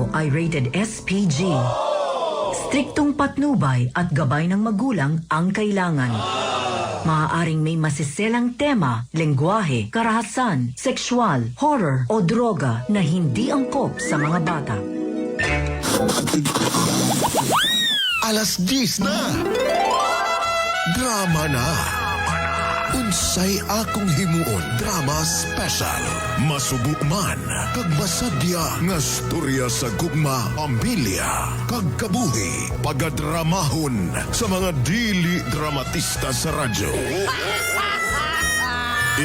ito ay rated SPG. Striktong patnubay at gabay ng magulang ang kailangan. Maaaring may masiselang tema, lengguwahe, karahasan, sexual, horror o droga na hindi angkop sa mga bata. Alas 10 na. Drama na. Unsay akong himuon drama special. Masubo man kag masadya nga storya sa gugma, pamilya kag kabuhi pagadramahon sa mga dili dramatista sa radyo.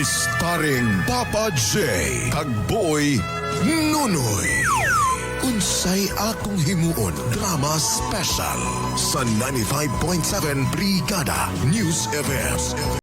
Starring Papa J kag Boy Nunoy. Unsay akong himuon drama special sa 95.7 Brigada News FM.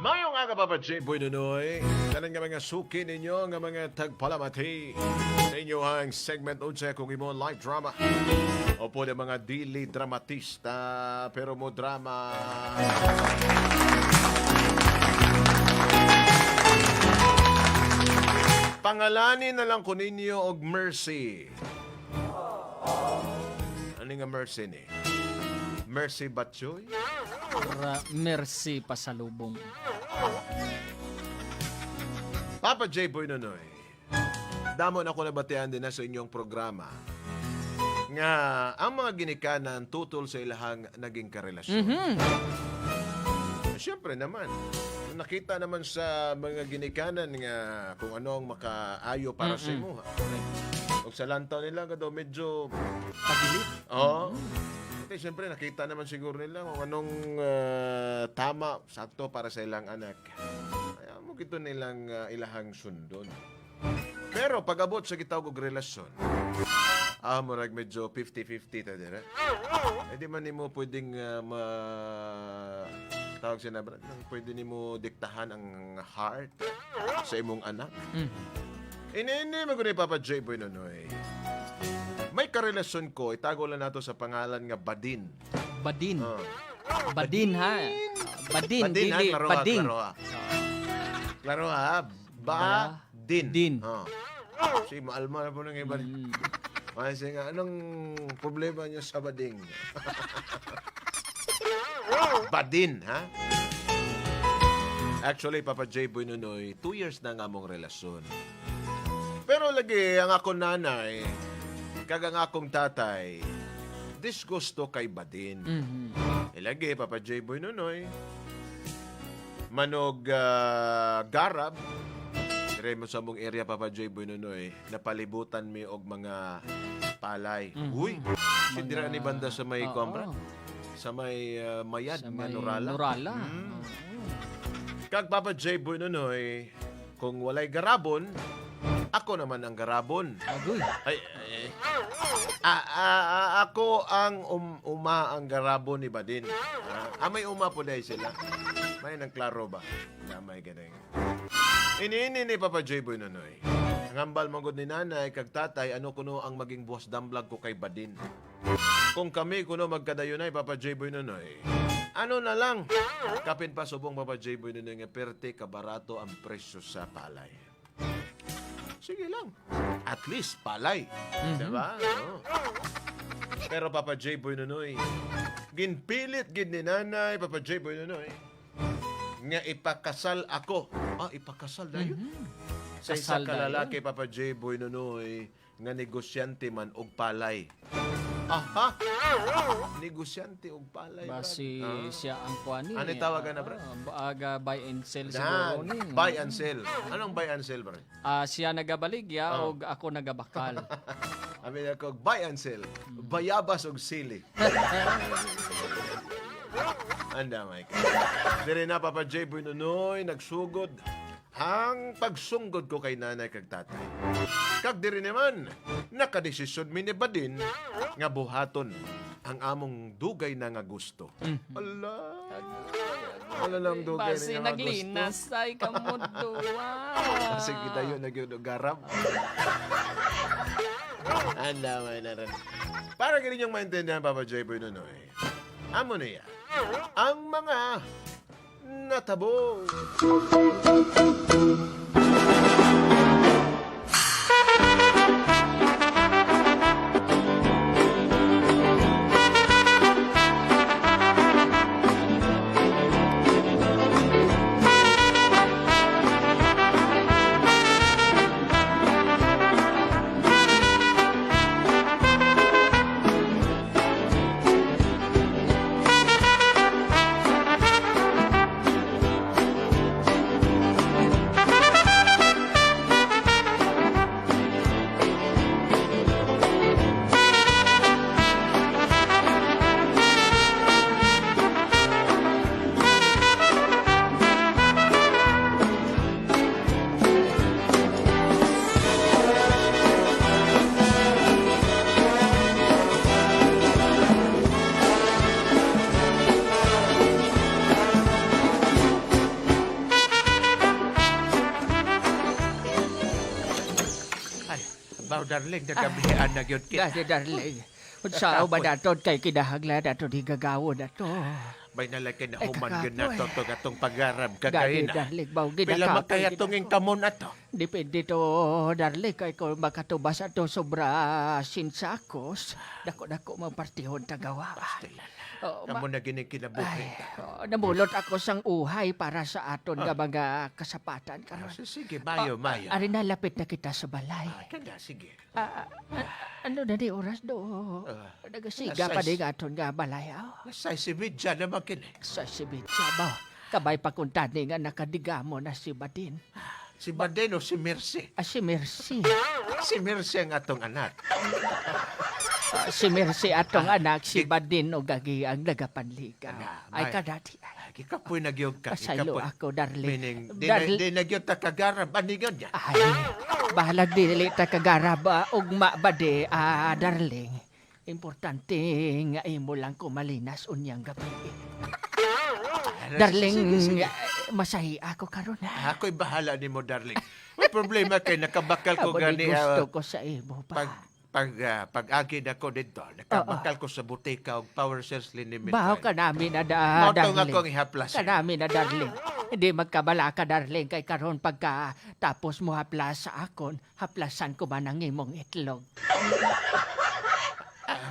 Mayong aga Papa J. Boy Nunoy. Kanan nga mga suki ninyo, nga mga tagpalamati sa inyong segment o sa kung imo live drama. Opo na mga dili dramatista, pero mo drama. Pangalanin na lang ko ninyo og Mercy. Ano nga Mercy ni? Mercy Batchoy? Mercy pasalubong. Papa J. Boy Nonoy, damon ako nabatian din na sa inyong programa nga ang mga ginikanan tutol sa ilahang naging karelasyon. Siyempre naman, nakita naman sa mga ginikanan nga kung ano ang makaayo para sa imo. Kung sa lantaw nila ka daw medyo Pagilit. Oo. Siyempre, nakita naman siguro nila kung anong tama, sakto para sa ilang anak. Kaya mo kito nilang ilahang sundon. Pero pag-abot sa kitawag og relasyon, murag medyo 50-50 ta dira. Di man nimo pwedeng tawag siya na, pwede nimo diktahan ang heart sa imong anak. Ini magunay Papa J. Boy Nonoy. May karelasyon ko, itago lang nato sa pangalan nga Badin. Badin. Badin ha. Badin, Badin ha, dili klaro ha, bading. klaro ha. Klaro ha, Badin. Din. Si maalma na po nang iba. Kasi nga, anong problema niyo sa Bading? Badin, ha? Actually, Papa J. Boy Nunoy, 2 years na nga mong relasyon. Pero lagi, ang ako nanay, kagang akong tatay, disgusto kay Badin. Ilagi, Papa J. Boy Nunoy, manog garab, dire mo sa mong area, Papa J. Boy Nunoy, napalibutan mi og mga palay. Uy, sindira ni banda sa may kompra. Sa may mayad, Sa nga may Nurala. Nurala. Kag Papa J. Boy Nunoy, kung walay garabon, ako naman ang garabon. Agoy. Ako ang ang garabon ni Badin. May uma po dahil sila. May nang klaro ba? Na may ganang. Ini ni Papa J. Boy Nonoy. Ang hambal manggod ni nanay, kag tatay, ano kuno ang maging buwas damlag ko kay Badin. Kung kami kuno magkadayunay, Papa J. Boy Nonoy, ano na lang, kapin pa subong Papa J. Boy Nonoy nga perte kabarato ang presyo sa palay. Sige lang. At least, palay. Diba? Oo. Pero Papa J. Boy Nonoy, ginpilit gid ni nanay, Papa J. Boy Nonoy, nga ipakasal ako. Ipakasal na yun. Sa isa Kasal ka na lalaki, Papa J. Boy Nonoy, nga negosyante man og palay. Aha! Negosyante og palay. Basi siya ang kuani. Ano tawagan na, Brad? Aga buy and sell siguro ni. Buy and sell. Anong buy and sell, Brad? Siya nagabaligya og ako nagabakal. Amin ako, buy and sell. Bayabas og sili. Anda, Mike. Dire na, Papa J. Boy Nonoy, nagsugod ang pagsunggod ko kay nanay kag tatay. Kag diri naman, nakadesisyon mi ni Badin nga buhaton ang among dugay na nga gusto. Ala. Wala lang dugay Basi na nga gusto. naglinas ay kamuduwa. Sige tayo nagyugarap. Anda, may naran. Para ganun yung maintindihan, Papa J. Boy Nonoy. Amo na yan. Ang mga natabo. Baw darling, nagabihan na yun kita. Gani, darling. Unsa ba daton kay kinahanglan dato di gagawo dato. May nalaki na Ay, human yun kakapoy. na to atong pag-arab Gani, kagayina. darling, baw Pila ginakapoy. makaya tunging kamon ato. Depende to, darling, kay kung makatubas ato sobra sinsakos, dako-dako magpartihon tagawa. Oh, Kamo na gining kinabuhi. namulot ako sang uhay para sa aton nga mga kasapatan karon. Sige, mayo, mayo. Ari na lapit na kita sa balay. Kada, sige. Ano na di oras do? Nagasiga pa di nga aton nga balay. Nasay si Midja naman kini. Sa sibitsa ba? Kabay pa kung tani nga nakadigamo na si Badin. Si Badeno, si Mercy. Si Mercy. Si Mercy ang atong anak. Si Mercy atong anak, si Badin o gagi ang nagapanligaw. Ay kadati. Kikapoy nagyog ka. Pasalo ako, darling. Meaning, Darling. di nagyog ta kagarab. Anigon niya. Ay, bahalag dili ta kagarab ugma bade, darling. Importante nga imo lang kumalinas unyang gabi. Darling, Sige. masahi ako karon ha. Ako'y bahala ni mo, darling. May problema kay nakabakal ko Amo gani. di gusto ko sa imo pa. Pag-agi na ko dito, nakabakal ko sa butika og power cells limit. Baho ka namin na Motong darling. akong ihaplas. Ka namin na darling. Hindi magkabala ka darling kay karon pagka tapos mo haplas sa akon, haplasan ko man ang imong itlog.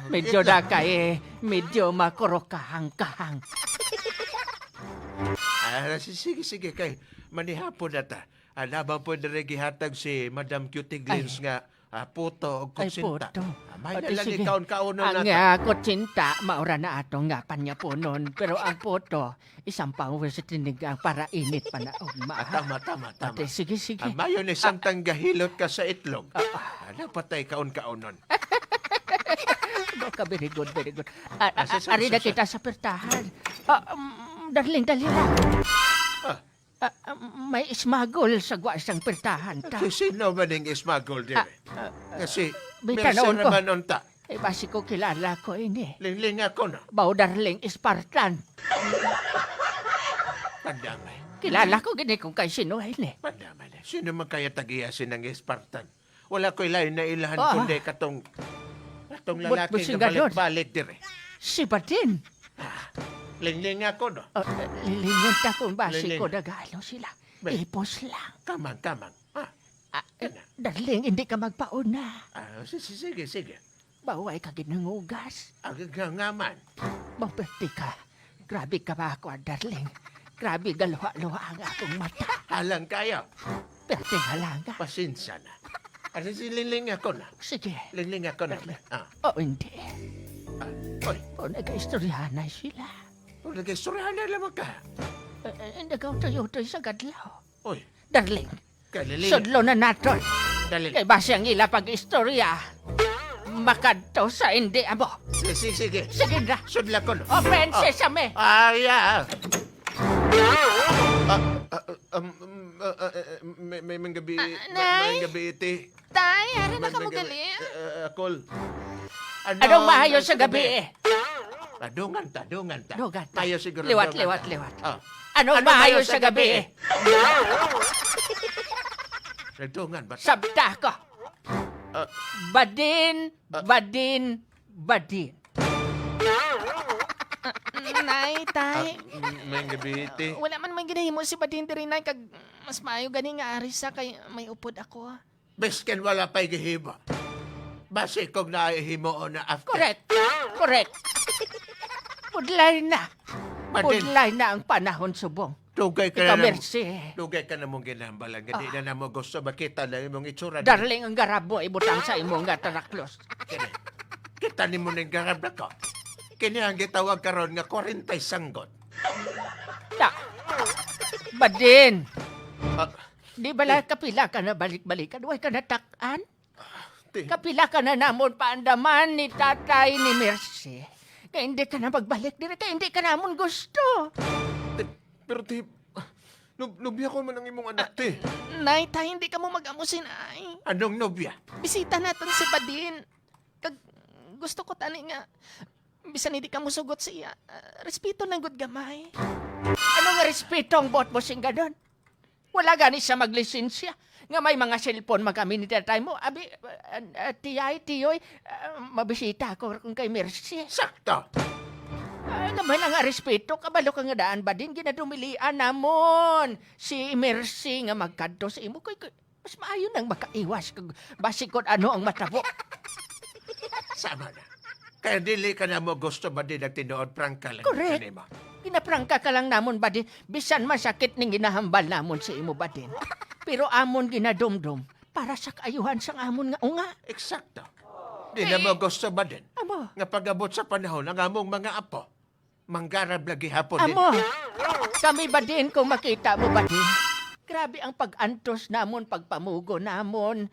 Medyo na kay, medyo makurokahang-kahang. Sige, kay manihapon na ta. Alabang po na gihatag si Madam Cutie Glins nga puto o Ay, kutsinta. puto. May Ate, nalang sige. ikaon-kaunon na Ang ta. kutsinta, maura na atong nga panya po nun. Pero ang puto, isang power sa tinigang para init pa na ugma. Tama. Ate, sige. Mayon isang tanggahilot ka sa itlog. Patay kaon-kaunon. Baka, very good. Sige. Ari na kita sa pertahan. Darling, dali lang. May ismagol sa gwasang pertahan ta. Kasi sino ba ning ismagol din? Kasi Bita mersa noon ko. naman unta. Eh, basi ko kilala ko ini. Lingling ako na. Bao darling Spartan. Pandamay. Kilala ko gini kung kay sino ini. Pandamay na. Sino man kaya tagiyasin ng Spartan? Wala ko'y lain na ilahan kundi katong lalaki busing nga ganon. balik-balik dire. Si Badin. Lingling ako no. Lilingon ta kung basi Liling. ko nagalo sila. Be. Ipos lang. Kamang. Darling, hindi ka magpauna. Sige. Baway ka ginangugas. Ngaman. Maperti ka. Grabe ka ba ako, darling? Grabe galuha-luha ang akong mata. Alang kayo. Perti halanga. Pasensya na. Kasi si Lingling ako na. Sige. Lingling ako na. O hindi. Oy, O nag-istoryahan na sila. nag-istoryahan na lamang ka. Nagaw tayo sa gadlaw. Oy, Darling, Kaliling. sudlo na naton. Dali. Kay basi ang ila pag-istorya. makadto sa hindi amo. Sige. Sige na. Sudla ko. Open sesame. Yeah. May gabi, Nay? may gabi iti. Tay, ara na May ka gabi- magali. Kol. Anong mahayo sa gabi? Dungan ta. Dungan ta. Tayo siguro. Liwat. Ah. Anong mahayo sa gabi? Dungan ba? Sabta ko. Ah. Badin. Nay, tay. May gabi iti. Wala man may ginahimo si Badin diri nay kag mas maayo gani nga ari sa kay may upod ako. Besken wala pa'y gihimo. Base kong naihimo o na after. Correct. Pudlay na. Badin. Pudlay na ang panahon subong. Tugay ka Ikaw, na Mercy. Tugay ka na mong ginambalan. Hindi na mo gusto makita na imong itsura. Darling, ang garab mo ibutang sa imong nga taraklos. Kini. Kita ni mo ng garab na ko. Kini ang gitawag karon nga 40 sanggot. Ta. Badin. Ah, Di bala kapila ka na balik-balikan? Huwag ka natakan? ti. Kapila ka na namon paandaman ni tatay ni Mercy. Kaya hindi ka na magbalik dire, kaya hindi ka namon gusto. Pero ti, nubya ko man ang imong anak, ti. Nay, tay, hindi ka mo mag-amusin ay. Anong nobya? Bisita natin si Badin. Kag gusto ko tani nga bisan hindi ka mo sugot siya. Respeto ng good gamay. Anong respeto ang bot mo sing ganon? Wala gani siya maglisensya. Nga may mga cellphone magkami ni tatay mo. Abi, tiyoy, mabisita ako kung kay Mercy. Sakto. Naman ang respeto, kabalo ka nga daan ba din, ginadumilian namon. Si Mercy nga magkadto sa imo, mas maayo nang makaiwas kag basikot ano ang matabo. Sama na. Kaya dili ka na mo gusto ba din ang tinuod prangka lang. Correct. kanimo. Ginaprangka ka lang namon ba din, bisan masakit ning ginahambal namon sa imo ba din. Pero amon ginadumdum, para sa kaayuhan sang amon nga unga. Eksakto. Di na mo gusto ba din? Amo, Nga pag-abot sa panahon ng among mga apo. Manggarab lagi hapon din. amo, kami ba din kung makita mo ba din? Grabe ang pag-antos namon, pagpamugo namon,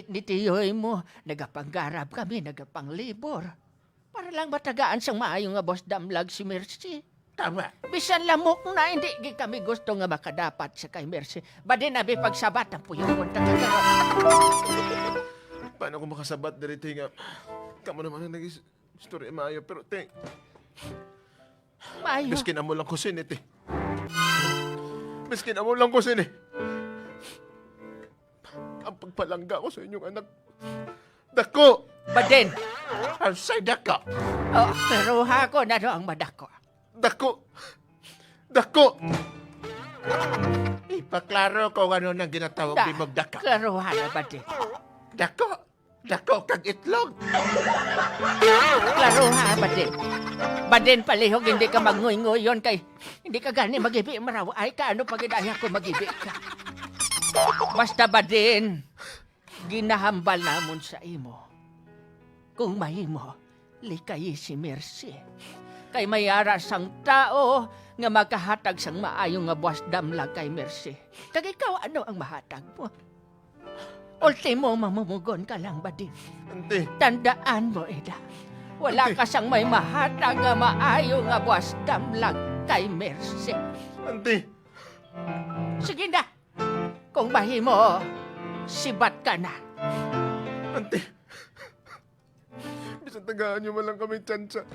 nitiyoy mo, nagapanggarab kami, nagapanglibor. Para lang matagaan sang maayo nga boss damlag si Mercy. Tama. Bisan lamok na, hindi gi kami gusto nga makadapat sa kay Mercy. Badin abi pagsabat ang puyong punta kagaroon. Paano ko makasabat diri, ti, nga? Kamo naman ang nag-istorya maayo. Pero, ti, Maayo. miskin amo lang kusin, ti. Miskin amo lang kusin, Ang pagpalangga ko sa inyong anak. Dako! Badin. Alsay dako. Oh, pero hako na do ang madako. Dako! Dako! Ipaklaro ko ano nang ginatawag Da, ni mong dako. klaruhan na badin. Dako. Dako kag itlog. Klaruhan badin. Badin palihog hindi ka manguy-nguyon kay hindi ka gani magibi maraw. Ay ka ano pagidaya ko magibi ka. Basta badin, ginahambal namon sa imo. Kung mahimo, likay si Mercy. Kay mayara sang tao nga makahatag sang maayo nga buwas damlag kay Mercy. Kag ikaw ano ang mahatag mo? Ultimo mamumugon ka lang badin. Ante, Tandaan mo, Eda. Wala ka sang may mahatag nga maayo nga buwas damlag kay Mercy. ante. Sige na. Kung mahimo, sibat ka na. Ante. Bisan tagaan nyo man lang kami tsansa.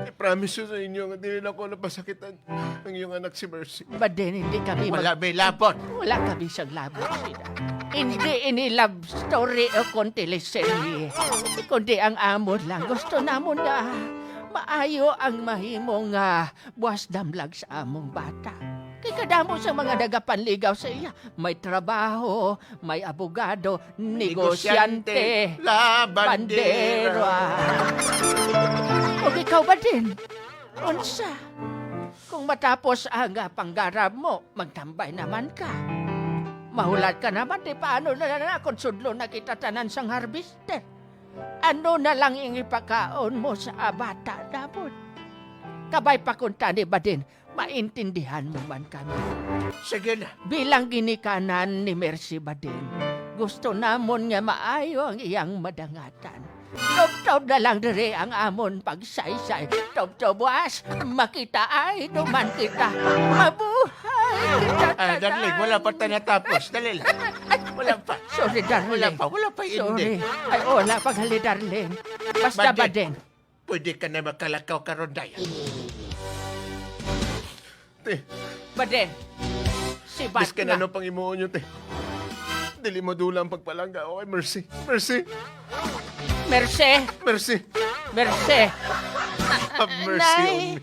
I-promise ko sa inyo nga hindi na ako napasakitan ng iyong anak si Mercy. Badin, hindi kami Wala may labot. Wala kami siyang labo sila. Hindi ini love story o kontileserye. Kundi ang amon lang. Gusto namon nga maayo ang mahimo nga buwas damlag sa among bata. Kay kadamo sa mga nagapanligaw sa iya. May trabaho, may abogado, negosyante, La bandero. bandera. O ikaw ba din? Unsa? Kung matapos ang panggarab mo, magtambay naman ka. Mahulat ka naman, di paano na kung sudlo na kita tanan sang harvester? Ano na lang yung ipakaon mo sa bata napon? Kabay pa kung tani ba din, maintindihan mo man kami. Sige na. Bilang ginikanan ni Mercy Badin, Gusto namon nga maayo ang iyang madangatan. Tob-tob na lang diri ang amon pagsaysay. Tob-tob was, makita ay duman kita. Mabuhay kita, Ah, darling, wala pa tayo natapos. Dali lang. Wala pa. Sorry, darling. Wala pa Sorry. hindi. Ay, wala paghali, darling. Basta ba din? Pwede ka na makalakaw karon dayan. Te, Ba din? Si bis ka na Batna. no pang imuon nyo, te. Dili mo dulang pagpalangga. Okay, mercy. Mercy. Merce. Mercy. Merce. Have mercy Nay.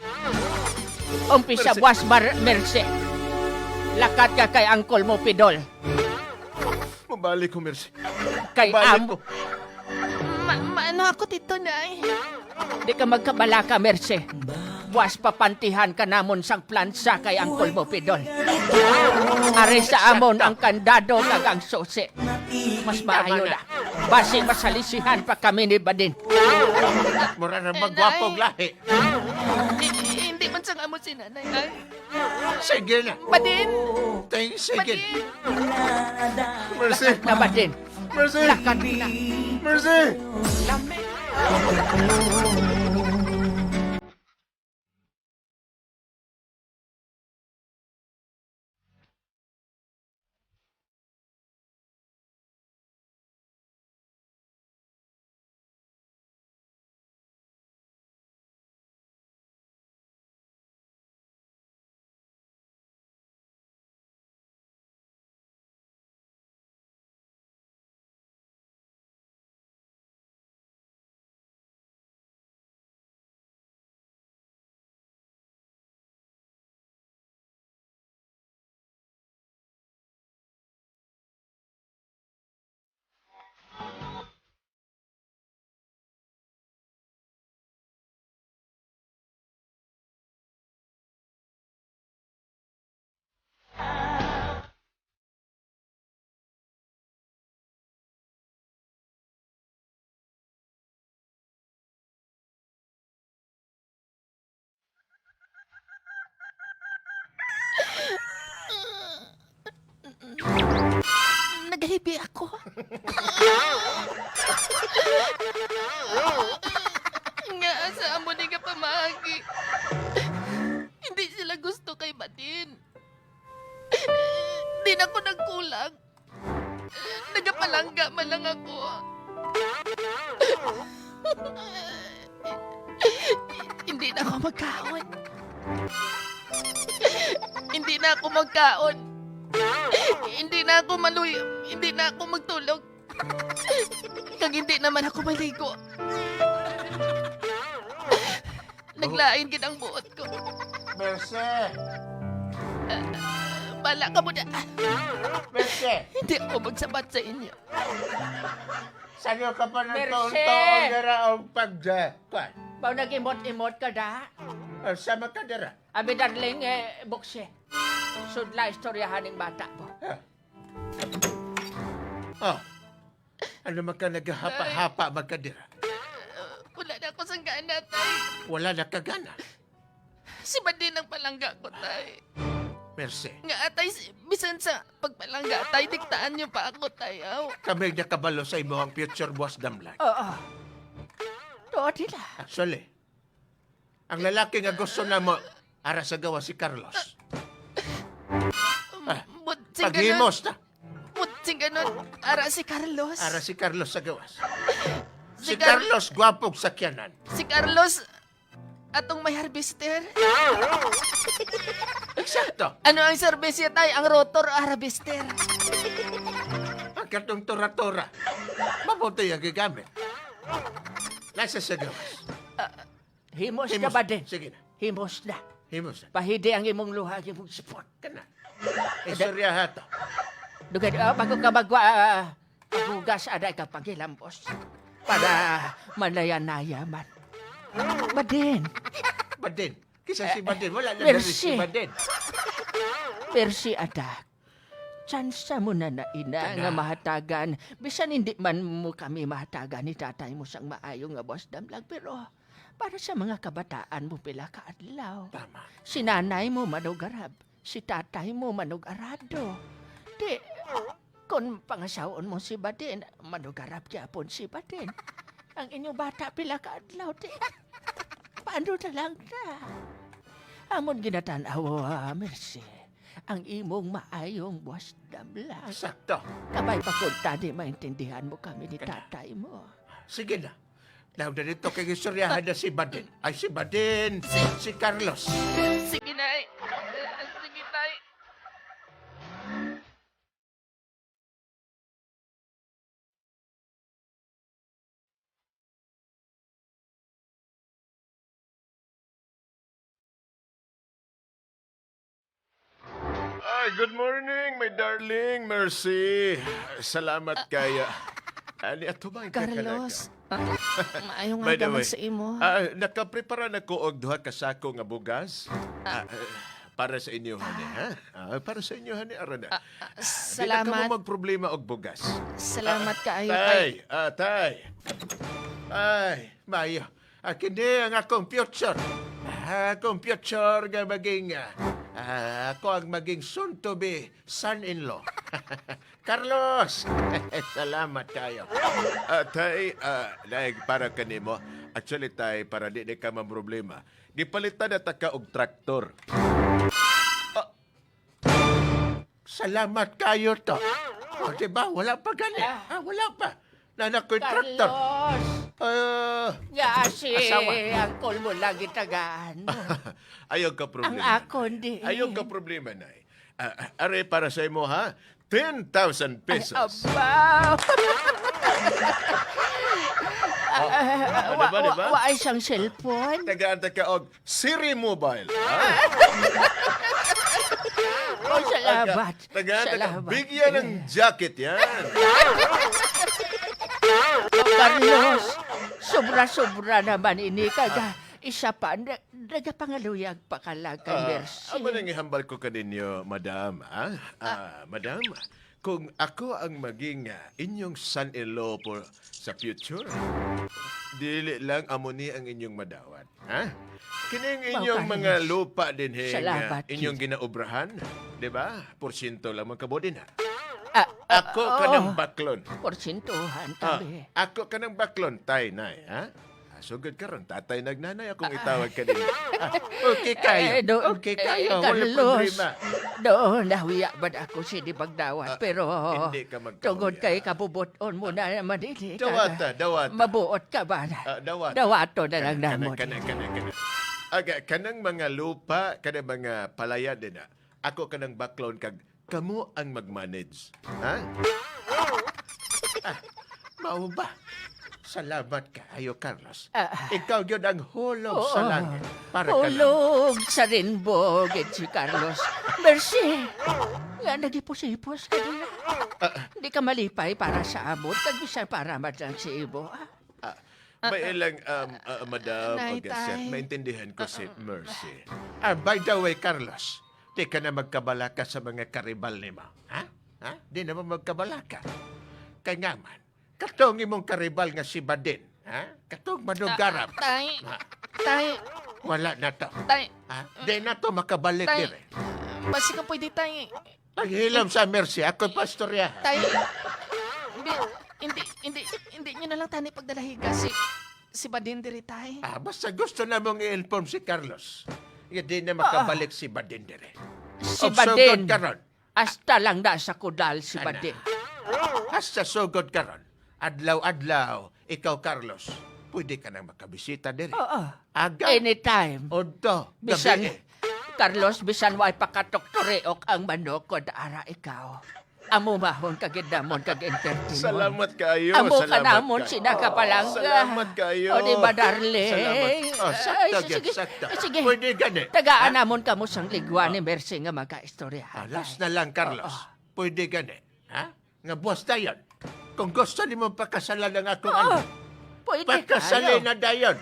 on me. Umpisa Merce. buwas Merce. Lakat ka kay Uncle mo, Pidol. Mabalik ko, Mercy. Kay Mabalik ko. Maano ako dito, Nay? Di ka magkabalaka, Merce. Buwas papantihan ka namon sang plansa kay Uncle mo, Pidol. Ari sa amon ang kandado kag ang susi. Mas maayo na. Basing masalisihan pa kami ni Badin. Mura na magwapong lahi. Hindi man sa mo si nanay, Nay. Sige na. Badin! Sige. Badin! Mercy. Na Badin. Mercy. Lakat na. Mercy. Lame. Nagahibi ako. Nga, saan mo di ka pamagi? Hindi sila gusto kay Badin. Di na ako nagkulang. Nagapalangga man lang ako. Hindi na ako magkaon. Hindi na ako magkaon. Hindi na ako maluy. Hindi na ako magtulog. Kag hindi naman ako maligo. Naglain gid ang buot ko. Mercy. Bala ka mo na. Mercy. Hindi ako magsabat sa inyo. Sanyo ka pa ng Mercy. taon-taon dara ang pagjakwan. Baw nag-imot-imot ka da. Sama ka dara. Abi darling, bukse. Sudla istoryahan ng bata po. Oh. Ano man ka naghahapa-hapa magkadira? Wala na ako sang gana, tay. Wala na kagana. Si Badin ang palangga ko, tay. Mercy. Nga atay, bisan sa pagpalangga, tay, diktaan niyo pa ako, tay. Aw. Kami nakabalo sa imo ang future boss damlag. Oo. Doon nila. Actually, ang lalaki nga gusto na mo, ara sa gawa si Carlos. Butsing Paghimos na. Butsing ganon. Ara si Carlos. Ara si Carlos sa gawas. Si Si Car- Carlos, gwapong sakyanan. Si Carlos, atong may harvester. Eksakto. Ano ang serbisya, tay? Ang rotor o harvester? Ang katong tura-tura. Mabuti yung gigamit. Nasa sa gawas. Himos ka ba din? Sige na. Himos na. Himos na. Pahidi ang imong luha, ang imong support. Kana. Istorya hato. Dugay, bago ka magwa, paghugas aday ka pangilambos. Para malaya-nayaman. Badin, Badin. Kisa si Badin. Wala na Mercy. si Badin. persi adak. Tsansa mo na na ina nga mahatagan. Bisan hindi man mo kami mahatagan ni tatay mo sang maayo nga boss damlag. Pero para sa mga kabataan mo pila ka adlaw. Tama. Si nanay mo manugarab. Si tatay mo manugarado. Di, Kung pangasaon mo si Baden, manugarap gyapon si Baden. Ang inyong bata pila ka adlaw di. Paano na lang na? Amon ginatanaw, Mercy. Ang imong maayong buwas damlang. Sakto. Kabay pa kung tadi maintindihan mo kami ni tatay mo. Sige na. Now, dito kay istoryahan na si Baden. Ay, si Baden. Si Carlos. Sige, Nay. Sige, Tay. Ay, good morning, my darling. Mercy. Salamat kaya. Ani ato ba ang Carlos, maayong By the nga way, sa imo. nakaprepara na ko og duha ka sako nga bugas. Para sa inyo, honey, ha? Para sa inyo, honey, aron na. Di na ka Salamat. mo magproblema og bugas. Salamat kaayo kay... Tay. Ay, Mayo. Kini ang akong future. Akong future nga maging... ako ang maging soon-to-be son-in-law. Carlos! Salamat kayo. Tay, like, para kanimo. Actually, tay, para di ka problema. Gipalitan na ta ka og traktor. Salamat kayo to. O, diba? Wala pa gani. Wala pa. Nanak ko'y traktor. Carlos! Nga si Asawa. ang mo lagi tagaan mo. Ayaw ka Ang problema. akon di. Ayaw ka problema, nay. Are, para sa imo, ha? 10,000 pesos. Aba! diba? Wa ay siyang cellphone. Tagaan ka og Siri Mobile. Ha? Oh, salamat. Tagaan ka. Salamat. Bigyan ng jacket yan. Carlos, sobra-sobra naman ini kaga. Isa pa, nagapangaluyag pa kalaga, Mercy. Amo nang ihambal ko kaninyo, madam. Madam, kung ako ang maging inyong son-in-law po sa future, dili lang amo ni ang inyong madawat. Ha? Kining inyong Carlos. mga lupa din Salamat, inyong ginaobrahan, di ba? Porsyento lang magkabodin ha. Ah, Ako ka ng baklon. Porsintuhan kami. Ako ka ng baklon, tay, nay, ha? Sugod ka ron, tatay nagnanay akong itawag ka din. Okay kayo. Okay kayo. Wala Carlos, problema. doon nahuya ba ako si di pagdawat, pero hindi ka magkahuya. tungod kay kabubuton mo na naman ini. Dawata. Mabuot ka ba na? Dawat. Dawato na lang namon. Kana. Kanang mga lupa, kanang mga palaya din na. Ako kanang baklon kag kamo ang mag-manage. Ha? Mao ba? Salamat kayo, Carlos. Ah. Ikaw yun ang hulog sa langit. Para ka lang. Hulog sa rainbow, gid si Carlos. Mercy! Nga nagipos-ipos ka din. Hindi ka malipay para sa amot, kag bisan para madlang si Ibo. May ilang, madam, Nay, o sir, tay. maintindihan ko si Mercy. By the way, Carlos, di ka na magkabalaka sa mga karibal ni mo. Ha? Di naman magkabalaka. Kaya nga man, katong imong karibal nga si Badin. Ha? Katong manugarap. Tay. Ha? Tay. Wala na to. Tay. Ha? Di na to makabalik Tay. dire. Basi ka pwede, Tay. Paghilam sa Mercy, ako pastorya. Tay. Hindi nyo na lang tani pagdalahiga si Badin diri, Tay. Basta gusto na mong i-inform si Carlos. Hindi na makabalik si Badin dire. Si Obsugod Badin. ka ron. Hasta lang na sa kudal si Ana. Badin. Hasta sugod ka ron. Adlaw-adlaw, ikaw, Carlos, pwede ka nang makabisita dire. Oo. Aga. Anytime. Odo. Bisan, Gabi. Carlos, bisan way pakatoktoreok ang manok ko ara ikaw. Amo mahon kagidamon kag-entertain mo. Salamat kayo. Amo ka salamat namon kayo. sinakapalangga. Salamat kayo. O di ba, darling? Salamat. Sakto, Ay, sige, sakto. sige. Pwede gani. Tagaan namon kamo sang ligwa ni Mercy nga magkaistorya. Last na lang, Carlos. Pwede gani. Ha? Nga buwas dayon. Kung gusto ni mo pakasalan ng akong anak, Pwede pagkasalin na dayon.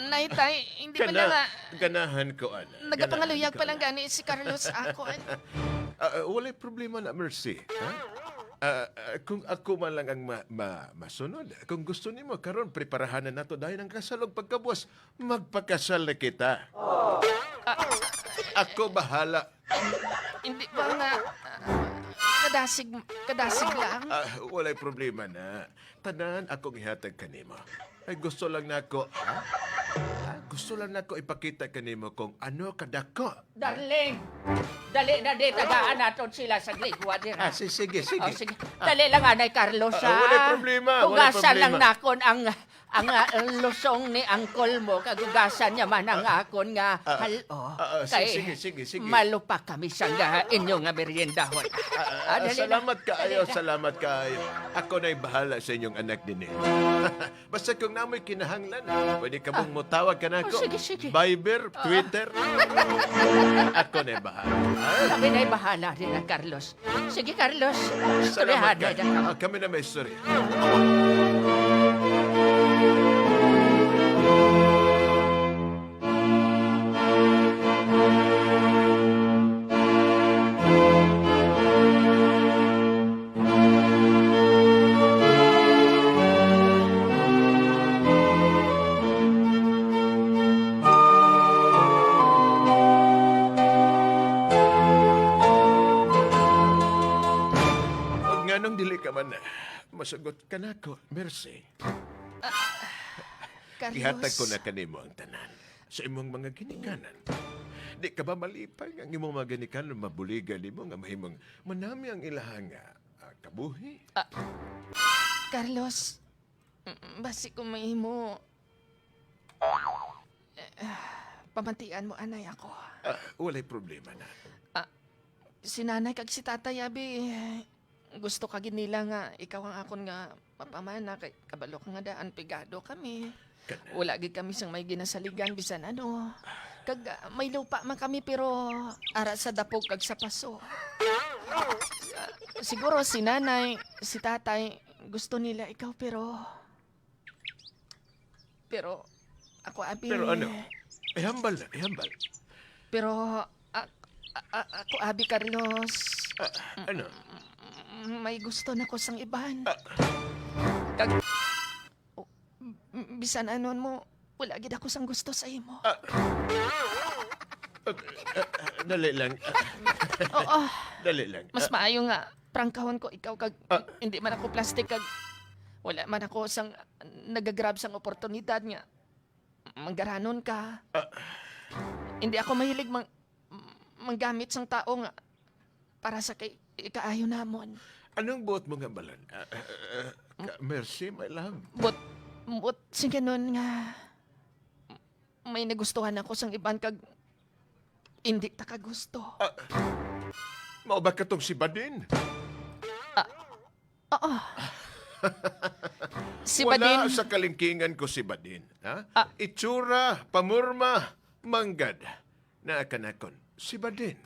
Nay, Tay. Hindi pa lang nga. Ganahan ko, ana. Nagapangaluyag pa lang gani si Carlos ako. Walay problema na, Mercy. Ha? Kung ako man lang ang masunod, kung gusto nimo karon preparahan na nato dahil ang kasalog pagkabuas, magpakasal na kita. Ako bahala. Hindi ba nga kadasig lang? Walay problema na. Tanan akong ihatag kanimo. Ay gusto lang nako, gusto lang nako ipakita kanimo kung ano kadako. Darling, dali na di, tagaan natin sila sa gligwa din. Sige. Oh, sige. Dali lang, Anay Carlos, ha? Walay problema, walay Hugasan lang problema. nakon ang lusong ni angkol mo. Kagugasan niya man ang akon nga sige. malupa kami sa inyong nga meriendahon. Dali na. Salamat kaayo. Ako na'y bahala sa inyong anak din eh. Basta kung namoy kinahanglan, pwede ka mong mutawag ka na ako. Sige. Viber, Twitter. Ako na'y bahala. Kami na'y bahala rin ang Carlos. Sige, Carlos. Salamat Istoryahan ka. na Kami na may story. Huwag nga nung dili ka man masagot ka na ako. Mercy. Carlos. Ihatag ko na kanimo ang tanan sa imong mga ginikanan. Di ka ba malipay ang imong mga ginikanan mabuligan nimo nga mahimong manami ang ilahang kabuhi? Carlos, basi ko mahimo. Pamantian mo, anay ako. Walay problema na. Si nanay kag si tatay, abi, gusto ka nila nga ikaw ang akon nga papamana kay kabalo ka nga daan pigado kami. Wala gid kami sang may ginasaligan bisan ano. Kag may lupa man kami pero ara sa dapog kag sa paso. Siguro si nanay, si tatay gusto nila ikaw pero ako abi. Pero ano? Ihambal. Pero ako abi Carlos. Ano? May gusto na ko sang iban. Kag bisan anon mo, wala gid ako sang gusto sa imo. Dali lang. Oo, Dali lang. mas maayo nga prangkahon ko ikaw kag hindi man ako plastic kag wala man ako sang nagagrab sang oportunidad nga manggaranon ka. Hindi ako mahilig manggamit sang tao nga para sa kay ikaayo namon. Anong buot mo nga balan? Mercy, my love. But sing ganun nga may nagustuhan ako sang iban kag hindi ta ka gusto. Mao ba katong si Badin? Oo. Si Wala Badin, sa kalingkingan ko si Badin. Ha? Itsura, pamurma, manggad. Na kanakon, si Badin.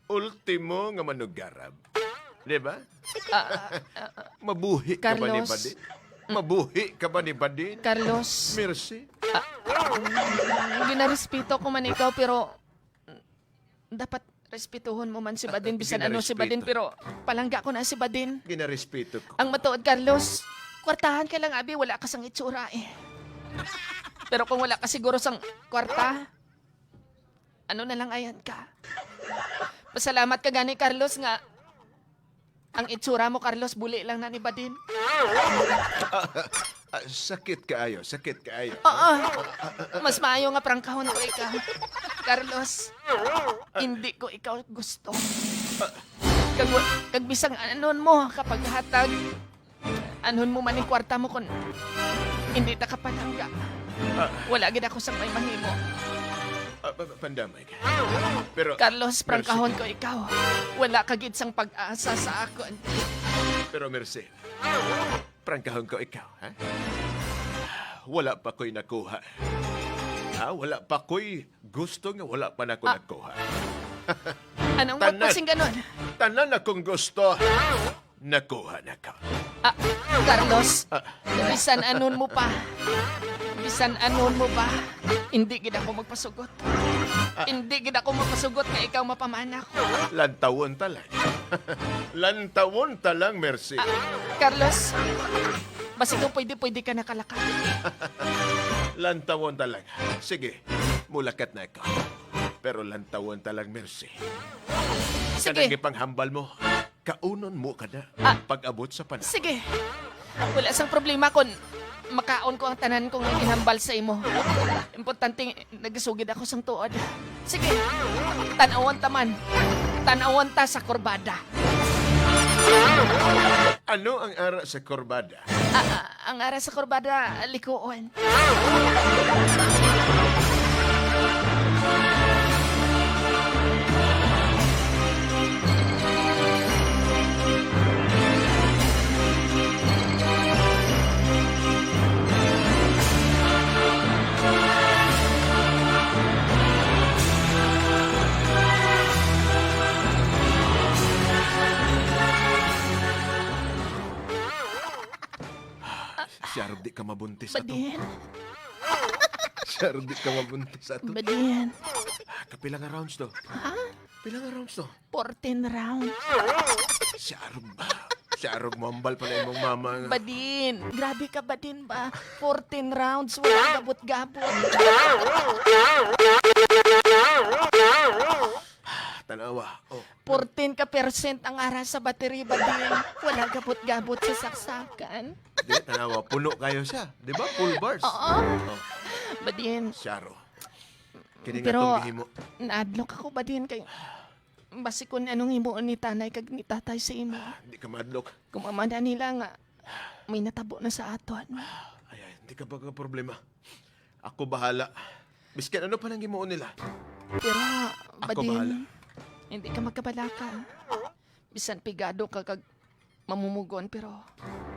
Ultimo nga manugarab. Di ba? Mabuhi ka ba ni Carlos. Badin? Mabuhi ka ba ni Badin? Carlos, Mercy? ginarespeto ko man ikaw pero dapat respetuhon mo man si Badin bisan ano si Badin pero palangga ko na si Badin. Ginarespeto ko. Ang matuod Carlos, kwartahan ka lang abi, wala ka sang itsura eh. Pero kung wala ka siguro sang kwarta, ano na lang ayan ka. Pasalamat ka gani Carlos nga ang itsura mo Carlos buli lang na ni Badin. Sakit kaayo. Oo. Mas maayo nga prangkahon ko ikaw. Carlos, hindi ko ikaw gusto. Kag bisang anon mo kapag hatag, anon mo man yung kwarta mo kung hindi ta kapalangga. Wala gid ako sa may mahimo. Pandamay ka. Pero, Carlos, prangkahon ko ikaw. Wala ka gid sang pag-asa sa akon. Pero Mercy, prangkahon ko ikaw, ha? Wala pa ko'y nakuha. Wala pa ko'y gusto nga wala pa na ko nakuha. Anong ba't kasing ganon? Tanan akong gusto, nakuha na ka. Carlos, bisan anon mo pa. Bisan anon mo pa. Hindi gid ako magpasugot. Hindi gid ako magpasugot nga ikaw mapamana ko. Lantawon talag. Lantawon talang, Mercy. Carlos, basi kung pwede ka nakalakad. Lantawon talaga. Sige, mulakat na ikaw. Pero lantawon talang, Mercy. Sige. Kanang ipanghambal mo, kaunon mo ka na pag-abot sa panahon. Sige. Wala sang problema kung makaon ko ang tanan kong ginhambal sa imo. Importante, nagsugid ako sang tuod. Sige, tanawan taman. Tanawan ta sa kurbada. Ano ang ara sa kurbada? Ang ara sa kurbada, likuon. Siyarap di ka mabuntis ato. Badin, Siyarap di ka mabuntis ato. badin. Kapila nga rounds to? Pila nga rounds to? 14 rounds. Siyarap ba? Siyarap mambal pala imong mama nga. Badin, grabe ka badin ba? 14 rounds, wala gabot-gabot. Tanawa. Oh. 14 ka percent ang ara sa battery, badin. Wala gabot-gabot sa saksakan. Di, tanawa. Puno kayo siya. Di ba? Full bars. Oo. Oh. Badin, Siyaro. Kini nga pero tong gihimo. naadlok ako badin kay basi kun anong himuon ni tanay kag ni tatay sa imo. Hindi ka madlok. Kumamana nila nga may natabo na sa aton. Ay, hindi ka ba ka problema. Ako bahala. Biskan ano pa nang gimuon nila? Pero Ako badin, bahala. hindi ka magkabalaka. Bisan pigado ka kag mamumugon pero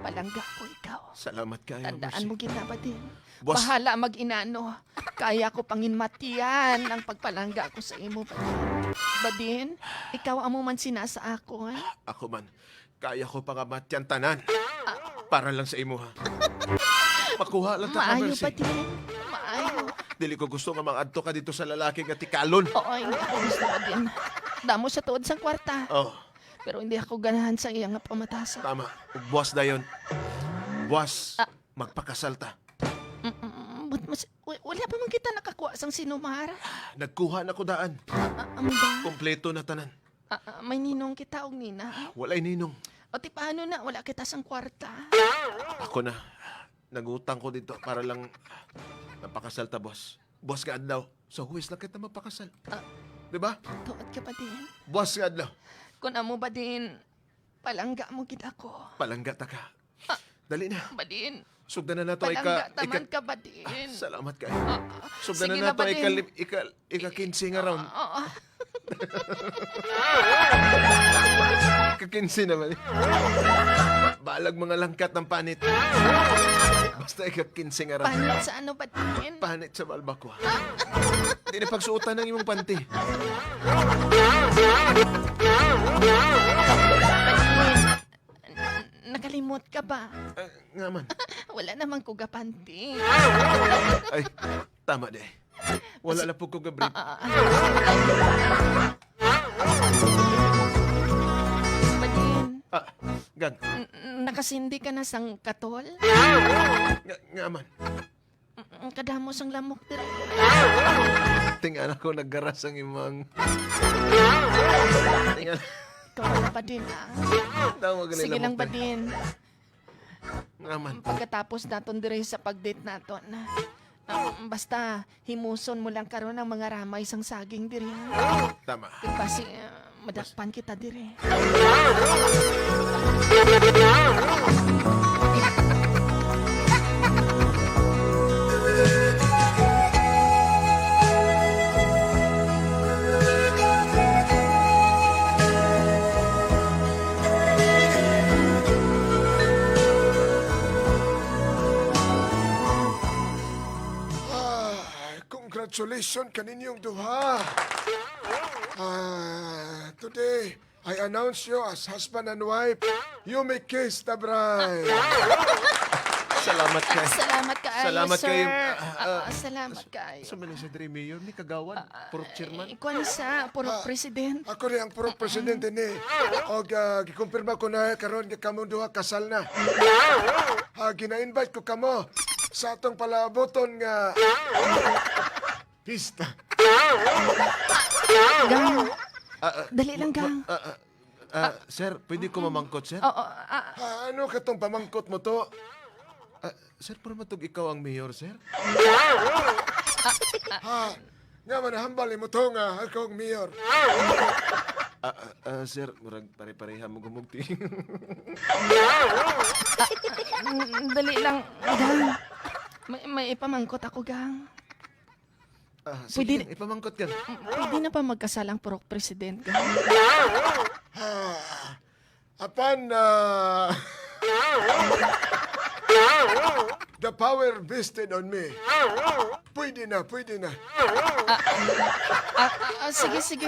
palangga ko ikaw. Salamat kayo. Tandaan mo gina badin. Boss. Bahala mag-inano. Kaya ko panginmatiyan ang pagpalangga ko sa imo badin. Badin, ikaw amo man sinasa ako, ha? Ako man. Kaya ko pangamatyan tanan. Para lang sa imo, ha? Makuha lang ta ka, Maayo Mercy. badin. Maayo. Dili ko gusto nga mag-adto ka dito sa lalaki nga tikalon. Oo, hindi ako gusto ba din. Damo sa tuod sang kwarta. Oh, Pero hindi ako ganahan sa iyang pamatasa. tama. Buwas dayon. Buwas. Magpakasal ta. But wala pa man kita nakakuha sang sinumara. Nagkuha na ko daan. Amba, Kompleto na tanan. may ninong kita og nina. Walay ninong. O ti paano na, wala kita sang kwarta. Ako na. Nagutang ko dito para lang napakasal ta, boss. Boss ka adlaw. So, huwis lang kita mapakasal. Diba? Tuod ka ba din? Boss ka adlaw. Kung amo ba din, palangga mo gid ako. Palangga ta ka. Dali na. Ba din? Sugdan na nato Palangga taman ka ba din? Salamat kayo. sige Sugdan na na nato ba din? ika-15 nga round. Oo. Ika-15 naman. Balag mga langkat ng panit. Basta ika-15 nga round. Panit sa ano ba din? Panit sa balbakwa. Hindi na pagsuotan ng imong panty. Nakalimot ka ba? Nga man. Wala naman ko gapanti. Ay, tama de. Wala na po ko gabrick. Badin, Gang. nakasindi ka na sang katol? Nga man. Kadamo sang lamok dira. Tingnan ako naggaras ang imong... Tingnan. Ikaw wala ba din ah? Tawag nila Sige lang mo, ba pre. din? Nga man. Pagkatapos naton dire sa pag-date naton na basta himuson mo lang karon ng mga ramay sang saging dire. Tama. Kasi madakpan kita dire. Congratulations kaninyong duha. Today, I announce you as husband and wife. You may kiss the bride. Salamat kayo. Salamat kaayo, Salamat sir. kayo. Salamat kaayo. Sa man sa Dre Mayor, ni kagawan, puro chairman. Ikuan sa puro president. Ako rin ang puro presidente ni. O gikumpirma ko na karon nga kamo duha kasal na. Gina-invite ko kamo sa atong palaboton nga pista. Gang. Dali lang, gang. Sir, pwede ko mamangkot, sir? Oo, Ano katong pamangkot mo to? Sir, para matug ikaw ang mayor, sir? Nga manahambal mo to nga akong mayor. Sir, murag pare-pareha mo gumugti. dali lang, gang. May ipamangkot ako, gang. Sige, Pwede- ipamangkot ka. Pwede na pa magkasalang purok president, gang. Apan the power vested on me. Pwede na, pwede na. Sige, sige.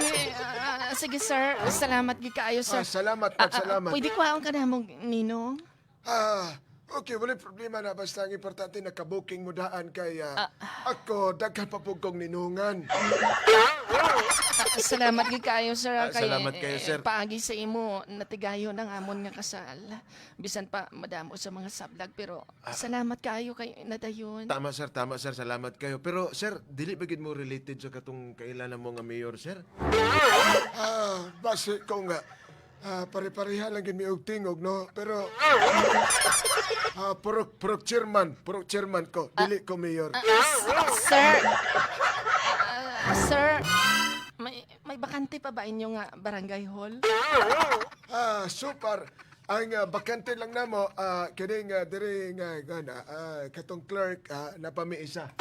Sige, sir. Salamat gi kaayo, sir. Salamat, salamat. Pwede ko ang kanamong ninong? Okay, wala problema na. Basta ang importante nakabuking mo daan kay ako, daghan pa po kong ninungan. Salamat gi kaayo, sir. Salamat kayo, sir. Paagi sa imo, natigayo ng amon nga kasal. Bisan pa madamo sa mga sablag, pero salamat kaayo kay nadayon. Tama, sir. Salamat kayo. Pero, sir, dili bagid mo related sa katong kailangan mo nga mayor, sir? Base ko nga, pare-pareha lang gid mi og tingog, no? Pero, purok chairman ko, dili ko mayor. Sir, sir, may bakante pa ba inyo nga barangay hall? Super. Ang bakante lang namo, kining diri nga gana, katong clerk napamiisa.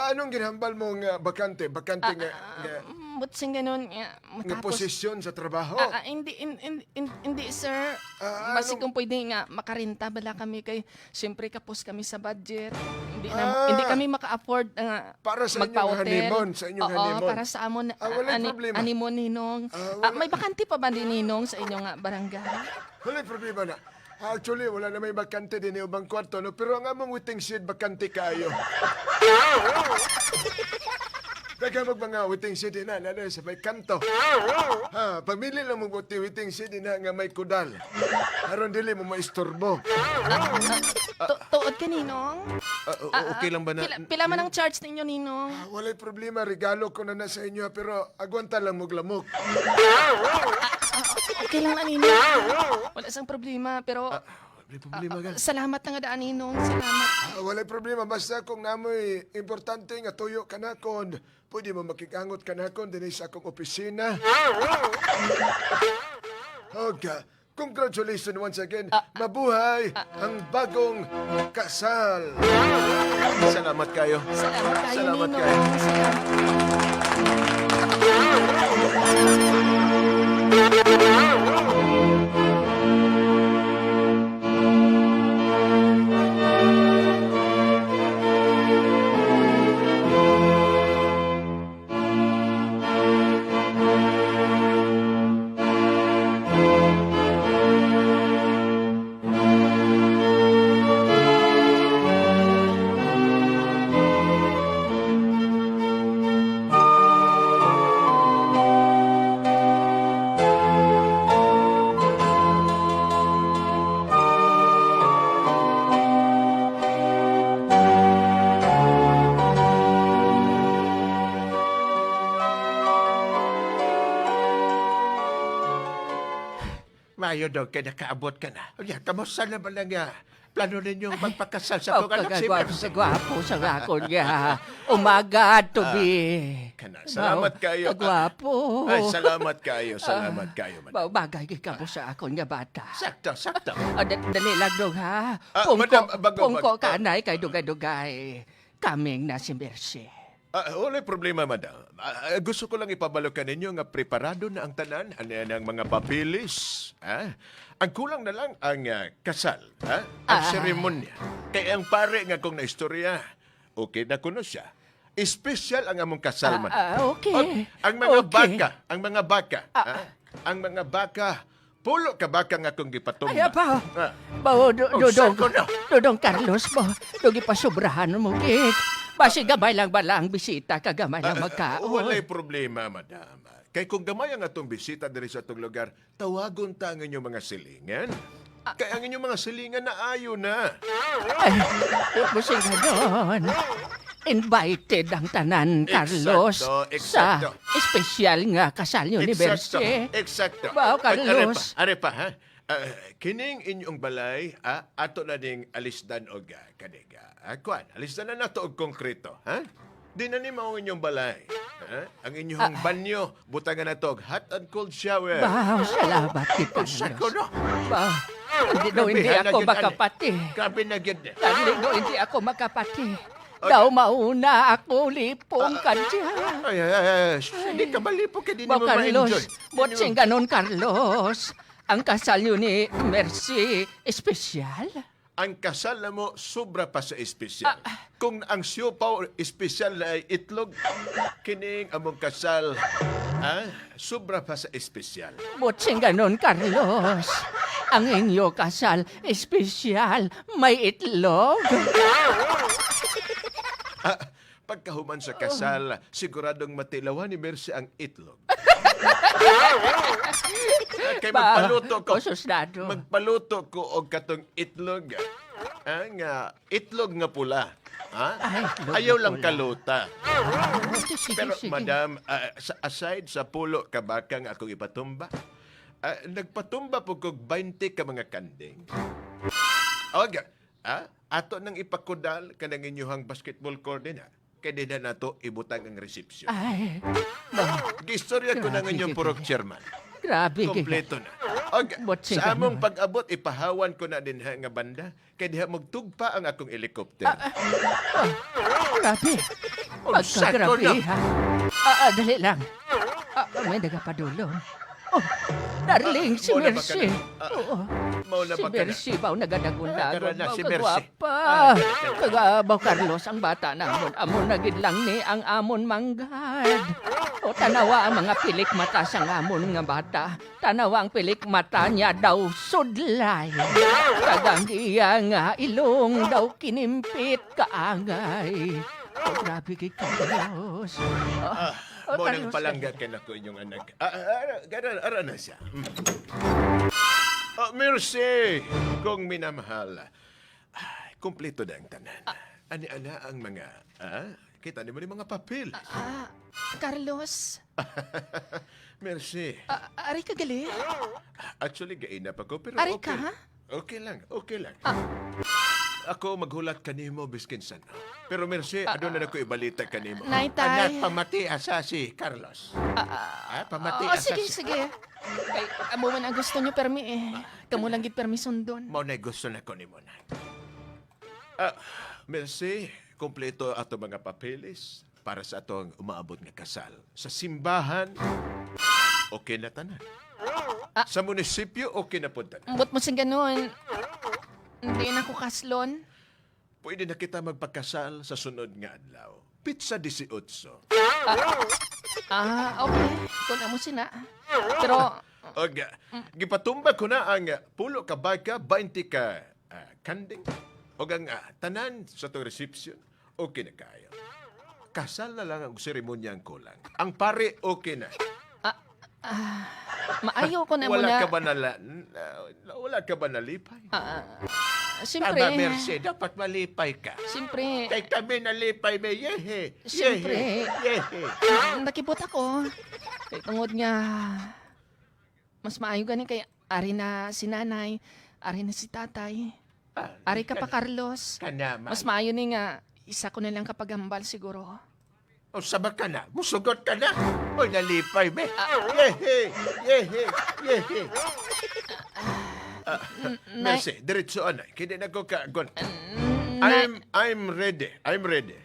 Anong ginhambal mo nga bakante? Bakante nga Butsing ganun nga nga matapos. posisyon sa trabaho. Hindi, sir. Basi kung pwede nga makarinta bala kami kay siyempre kapos kami sa budget. Hindi kami maka-afford nga Para sa inyong magpa-hotel. honeymoon, sa inyong honeymoon. Oo, para sa amon walang problema. honeymoon ninong. May bakante pa ba din ninong sa inyong nga barangay? Wala problema na. Actually, wala na may bakante din yung ubang kwarto, no? Pero ang among waiting shed, bakante kayo. Daga mag mga waiting shed na sa may kanto. Pamili lang mong waiting shed na nga may kudal. Aron dili mo maistorbo. Tuod ka ninong? Okay lang ba na... Pila man ang charge ninyo ninong? Walay problema, regalo ko na sa inyo, pero agwanta lang mo lamok. Okay lang na ninong. Wala sang problema, pero May problema ka. salamat na nga daan ninong. Salamat. Walay problema, basta kung namoy importante nga tuyo kanakon, pwede mo makikangot kanakon din sa akong opisina. Okay. Congratulations once again. Mabuhay ang bagong kasal. Salamat kayo. Salamat kayo, Salamat ninong. kayo. Salamat. Mayo daw ka nakaabot ka na. Ya, kamusta na ba lang plano ninyong magpakasal sa itong anak si Kagwapo Mercy? sa gwapo sa akon nga. Umaga, tubi. Kana, salamat kayo. Kagwapo. Ay, salamat kayo. Salamat kayo. madam. Bagay ka po sa akon nga bata. Sakto. Dali lang dong ha. madam, bago- Pungko kanay kay dugay-dugay. Kaming na si Mercy. Wala problema, madam. Gusto ko lang ipabalokan ninyo nga preparado na ang tanan, ng mga papilis. Ang kulang na lang ang kasal, ang seremonya. Kaya ang pare nga kong naistorya, okay na kuno siya. Espesyal ang among kasal, madam. Okay. Ang mga Okay. baka, ang mga baka pulo ka ba kang akong gipatumba? Ay, apa? Ah. Bao, Unsa ko na? Dodong Carlos, ba? Dogi pa sobrahan mo, git. Basi gamay lang balang bisita, kagamay lang magkaon. Walay problema, madam. Kay kung gamay ang atong bisita diri sa atong lugar, tawagon ta ang inyong mga silingan. Kay ang inyong mga silingan na ayo na. Ay, mo siya doon. Invited ang tanan, Carlos, Eksakto. sa espesyal nga kasal nyo ni Eksakto. Berse. Eksakto. Bao, Carlos. Are pa, ha? Kining inyong balay, ato na ding alisdan og kaniga. Kuan, alisdan na nato og konkreto, ha? Di na ni mao inyong balay. Ha? Ang inyong banyo, butangan na to og hot and cold shower. Bao, salamat kita, Usa ko Carlos. no. Bao, hindi Grabe, ako hanagid, makapati. Grabe na gyud. Taligo, hindi ako makapati. Daw mauna ako lipong ka dyan. Ay, hindi ka malipo kay di Bao, mo ma-enjoy. Carlos, botsing ganon, Carlos. Ang kasal nyo ni Mercy, espesyal? Ang kasal na mo, sobra pa sa espesyal. Kung ang siopaw espesyal na ay itlog, kining among kasal, sobra pa sa espesyal. Botsing ganon, Carlos. Ang inyo kasal, espesyal, may itlog. Pagkahuman sa kasal, siguradong matilawan ni Mercy ang itlog. Kay magpaluto ko. Kosusdado. Magpaluto ko og katong itlog. Ang itlog nga pula. Ha? itlog Ayaw nga lang pula. kaluta. Sige, Pero sige. madam, aside sa pulo kabakang akong ipatumba, nagpatumba po kog 20 ka mga kanding. Okay. Ato nang ipakudal kanang inyuhang basketball court din, ha? Kaya di na nato ibutang ang reception. Ay, ba, Gistorya ko ng Grabe inyong ka. purok chairman. grabe ka. Kompleto na. Okay. Botsing Sa among ka pag-abot, ipahawan ko na din ha, nga banda. Kaya diha magtugpa ang akong helicopter. Grabe. Unsa ko Pagkagrabe, na? ha? Dali lang. May nagapadulong. Oh, darling, si Mao na ba ka Mercy. na? Oo. Mao na Si ba ka na? Mercy, baw nagadagundagon. Karon na, Baw si Mercy. kagwapa. Kagabaw, Carlos, ang bata namon. Amon nagid lang ni ang amon manggad. O tanawa ang mga pilik mata sa amon nga bata. Tanawa ang pilik mata niya daw sudlay. Kagang iya nga ilong daw kinimpit kaangay. O grabe kay Carlos. Mo nang Carlos, palangga ka na ko inyong anak. Ara na siya. Mercy, kung minamahal. Kompleto na ang tanan. Ani-ana ang mga, kita niyo mga papel. Carlos, Mercy. ari ka gali? Actually, gaina pa ko, pero Ari okay. ka? Okay lang, okay lang. Ako maghulat kanimo biskin sana. Pero Mercy, adun na ako ibalita kanimo. Nay, tay. Anak pamati asa si Carlos. Pamati Oo, asa sige, si... sige. Kay, amo man ang gusto nyo, permi eh. Kamu lang gid permi sundon. Mao na gusto na ko nimo na. Mercy, kompleto ato mga papeles para sa atong umaabot nga kasal. Sa simbahan, okay na tanan. Sa munisipyo, okay na po tanan. Ambot mo sing ganun. Hindi na ko kaslon. Pwede na kita magpakasal sa sunod nga adlaw. Pizza 18. Okay. Kung amo sina. Pero, Og gipatumba ko na ang pulo ka baka, 20 ka kanding. Og ang tanan sa to reception, okay na kayo. Kasal na lang ang seremonya ang kulang. Ang pare, okay na. maayo ko na mo Wala na. ka ba wala ka ba nalipay? Siyempre. Tama, Mercy, dapat malipay ka. Siyempre. Kay kami nalipay, may yehe. Siyempre. Yehe. Nakipot ako. Kay tungod nga, mas maayo gani kay ari na si nanay, ari na si tatay. Ari ka pa, Carlos. Kanaman. Mas maayo ni nga, isa ko na lang kapagambal siguro. O sabag ka na, musugot ka na. Oy, nalipay, be. Yehe, yehe, yehe. Mercy, diretso na. Kini na ko kaagon. I'm ready. I'm ready.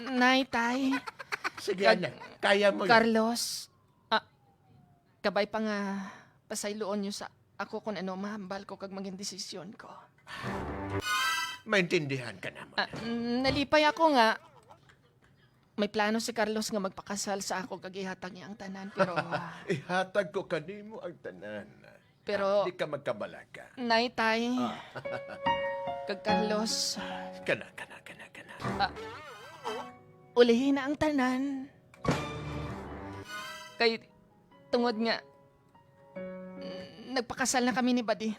Nay, tay, Sige, anak. Kaya mo yun. Carlos. Kabay pa nga, pasayloon nyo sa ako kung ano mahambal ko kag maging desisyon ko. Maintindihan ka naman. Nalipay ako nga. May plano si Carlos nga magpakasal sa ako kag ihatag niya ang tanan pero Ihatag ko kanimo ang tanan. Pero, Di ka magkabalaka. nay, tay. Kag Carlos, Kana. ulihin na ang tanan. Kay, tungod nga, nagpakasal na kami ni Badin.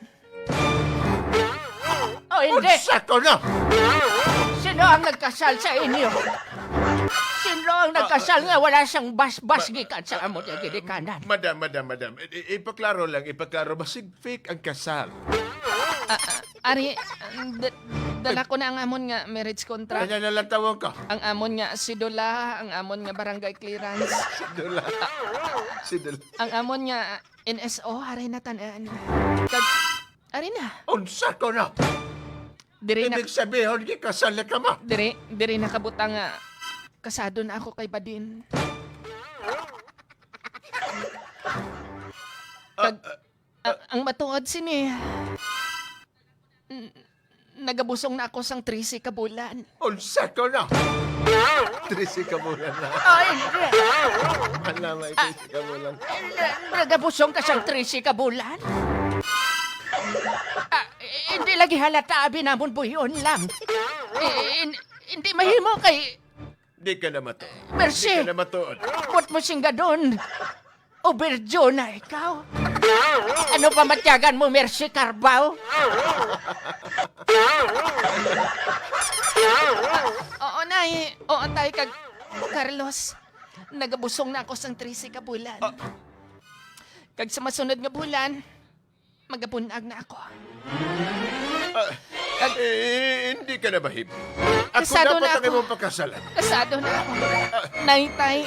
O hindi! Unsa ko na! Sino ang nagkasal sa inyo? Sino ang nagkasal nga wala siyang bas-bas gikan sa amo niya ginikanan? Madam. Ipaklaro lang, basig fake ang kasal. Ari, dala ko na ang amon nga marriage contract. Kanya na lang tawag ka. Ang amon nga si Dula, ang amon nga barangay clearance. Si Dula. Ang amon nga NSO, hari na tanan. Kag, ari na. Unsa ko na! Diri na, Ibig sabihin, kasal na ka mo. diri nakabutang nga kasado na ako kay Badin. Kag, ang matuod sini, nagabusong na ako sang 13 ka bulan. Unsa ko na! Trisi ka muna na. O hindi! Alam, may trisi ka muna. Nagabusong ka siyang 13 ka bulan? Hindi lagi halata abi namon buyon lang. Hindi mahimo kay Di ka na matuod. Mercy. Di ka na matuod. Put mo sing gadon. Oberjo na ikaw. Ano pa matyagan mo, Mercy Carbaw? Oo, nay. Oo, tay, kag Carlos. Nagabusong na ako sang 13 ka bulan. Kag sa masunod nga bulan, magapunag na ako. Hindi ka na bahib. Ako Kasado dapat na ang ako. imong pagkasalan. Kasado na ako. Nay, tay,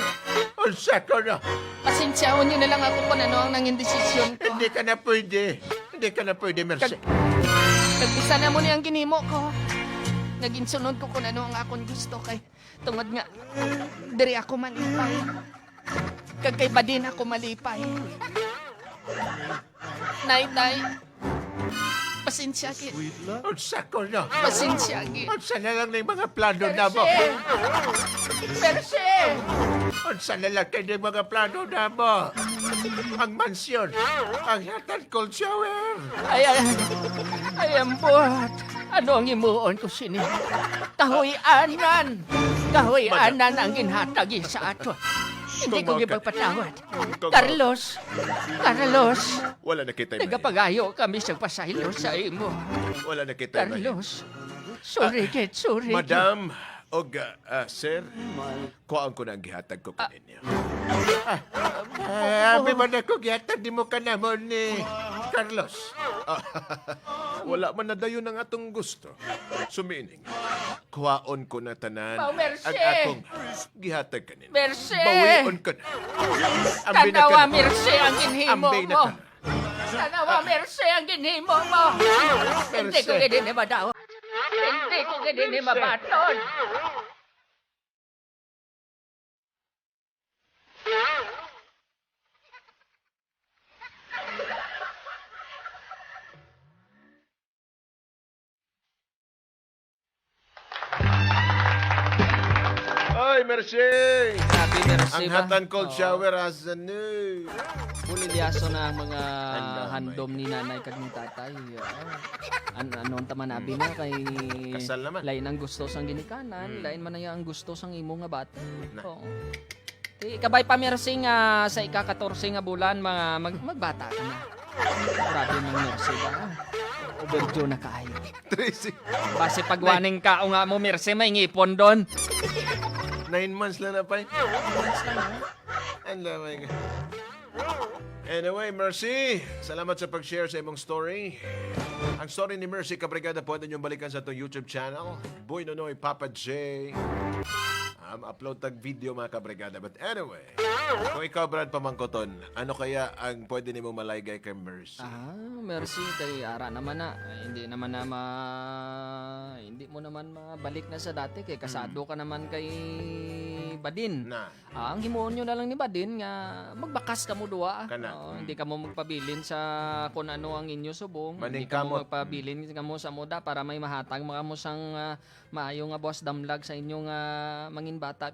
Unsa ko na! pasensyaon niyo na lang ako kung ano ang nanging desisyon ko. Hindi ka na pwede. Hindi ka na pwede, Mercy. Nagbisa na mo niyang ginimo ko. Naging sunod ko kung ano ang akong gusto kay tungod nga diri ako malipay. Kag kay Badin ako malipay. Nay, tay. Pasensya gid. Unsa ko na! Pasensya gid. Unsa na lang na yung mga plano na mo? Mercy! Unsa na lang kayo yung mga plano na mo? Ang mansyon, ang hatan cold shower. Ay, ambot. Ano ang imuon ko sini? Kahoy-anan. Kahoy-anan ang ginhatagi sa ato. Hindi ko gipagpatawad. Carlos, Wala na kita, nagapagayo kami sa pasaylo sa imo. Wala na kita, Carlos, sorry kid, sorry. Madam, og sir, kuhaan ko na ang gihatag ko kaninyo. Abi man ako gihatag, di mo ka namon ni Carlos. Wala man na dayon ang atong gusto. Sumining, kuhaon ko na tanan Pao, merci. ang akong gihatag kaninyo. Mercy! Bawion ko na. Ambi na Tanawa, ka na. Mercy, ang ginhimo Ambi na mo. ka na. Tanawa, Mercy, ang ginhimo mo. Hindi ko gini madaw. Hindi ko gini mabaton. Ay, merci! Happy Mercy Ang ba? hatan cold Oo. shower as a new. Pulilyaso na ang mga Handom, handom ni nanay kag ni tatay. Anon taman abi na kay Kasal naman. lain ang gusto sang ginikanan, lain man ang gusto sang imo nga bata. Na. Oo. Kabay pa Mercy nga sa ika-14 nga bulan magbata ka na. Grabe ng Mercy ba? Overdue na kaayo. Tracy. Base pagwaning ka o nga mo Mercy may ngipon doon. 9 months lang na pa. Ang lamay ka. Anyway, Mercy, salamat sa pag-share sa imong story. Ang story ni Mercy Cabrigada pwede niyong balikan sa itong YouTube channel. Boy Nonoy, Papa J. Upload tag video mga kabrigada. But anyway, kung ikaw Brad Pamangkoton, ano kaya ang pwede nimo malaygay kay Mercy? Mercy kay ara naman na hindi naman na hindi mo naman mabalik na sa dati kay kasado ka naman kay Badin. Na, Ang himuon nyo na lang ni Badin nga magbakas ka mo duwa. Kana. Hindi ka mo magpabilin sa kung ano ang inyo subong. Maning Hindi ka mo kamot. magpabilin ka mo sa muda para may mahatag mga mo sang maayo nga boss damlag sa inyong mangin bata.